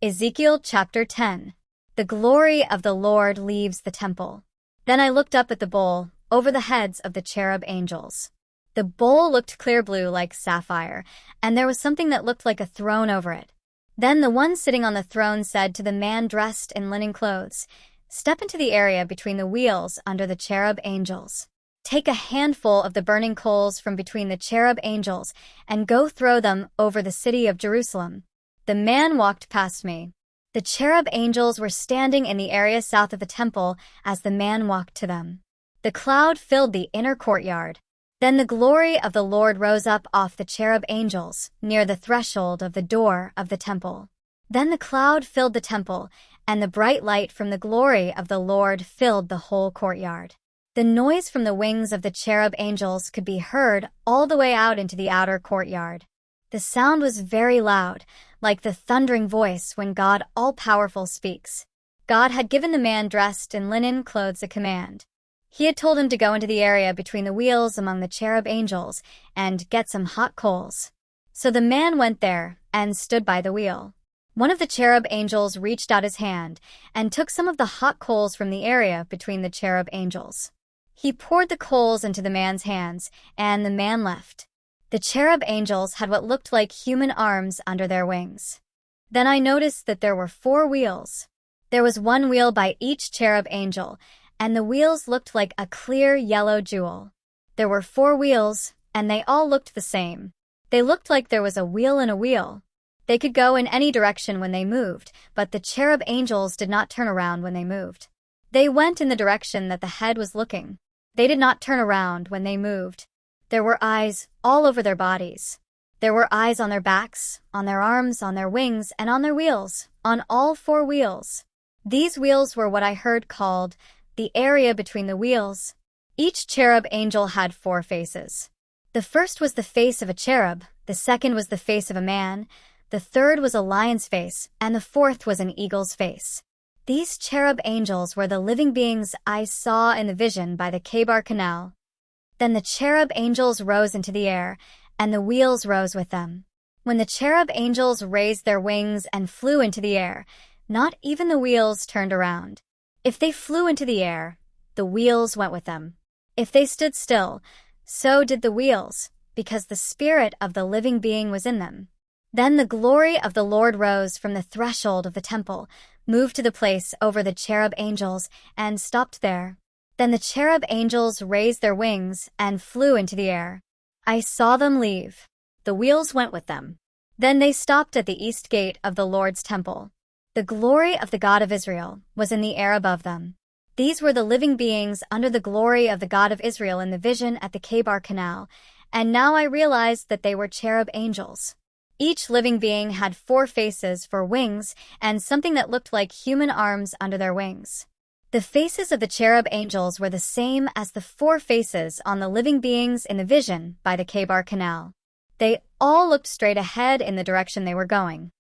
Ezekiel chapter 10. The glory of the Lord leaves the temple. Then I looked up at the bowl, over the heads of the cherub angels. The bowl looked clear blue like sapphire, and there was something that looked like a throne over it. Then the one sitting on the throne said to the man dressed in linen clothes, "Step into the area between the wheels under the cherub angels. Take a handful of the burning coals from between the cherub angels and go throw them over the city of Jerusalem." The man walked past me. The cherub angels were standing in the area south of the temple as the man walked to them. The cloud filled the inner courtyard. Then the glory of the Lord rose up off the cherub angels near the threshold of the door of the temple. Then the cloud filled the temple, and the bright light from the glory of the Lord filled the whole courtyard. The noise from the wings of the cherub angels could be heard all the way out into the outer courtyard. The sound was very loud, like the thundering voice when God all-powerful speaks. God had given the man dressed in linen clothes a command. He had told him to go into the area between the wheels among the cherub angels and get some hot coals. So the man went there and stood by the wheel. One of the cherub angels reached out his hand and took some of the hot coals from the area between the cherub angels. He poured the coals into the man's hands, and the man left. The cherub angels had what looked like human arms under their wings. Then I noticed that there were 4 wheels. There was 1 wheel by each cherub angel, and the wheels looked like a clear yellow jewel. There were 4 wheels, and they all looked the same. They looked like there was a wheel in a wheel. They could go in any direction when they moved, but the cherub angels did not turn around when they moved. They went in the direction that the head was looking. They did not turn around when they moved. There were eyes all over their bodies. There were eyes on their backs, on their arms, on their wings, and on their wheels, on all 4 wheels. These wheels were what I heard called the area between the wheels. Each cherub angel had 4 faces. The first was the face of a cherub, the second was the face of a man, the third was a lion's face, and the fourth was an eagle's face. These cherub angels were the living beings I saw in the vision by the Chebar Canal. Then the cherub angels rose into the air, and the wheels rose with them. When the cherub angels raised their wings and flew into the air, not even the wheels turned around. If they flew into the air, the wheels went with them. If they stood still, so did the wheels, because the spirit of the living being was in them. Then the glory of the Lord rose from the threshold of the temple, moved to the place over the cherub angels, and stopped there. Then the cherub angels raised their wings and flew into the air. I saw them leave. The wheels went with them. Then they stopped at the east gate of the Lord's temple. The glory of the God of Israel was in the air above them. These were the living beings under the glory of the God of Israel in the vision at the Chebar Canal, and now I realized that they were cherub angels. Each living being had 4 faces for wings and something that looked like human arms under their wings. The faces of the cherub angels were the same as the 4 faces on the living beings in the vision by the Chebar Canal. They all looked straight ahead in the direction they were going.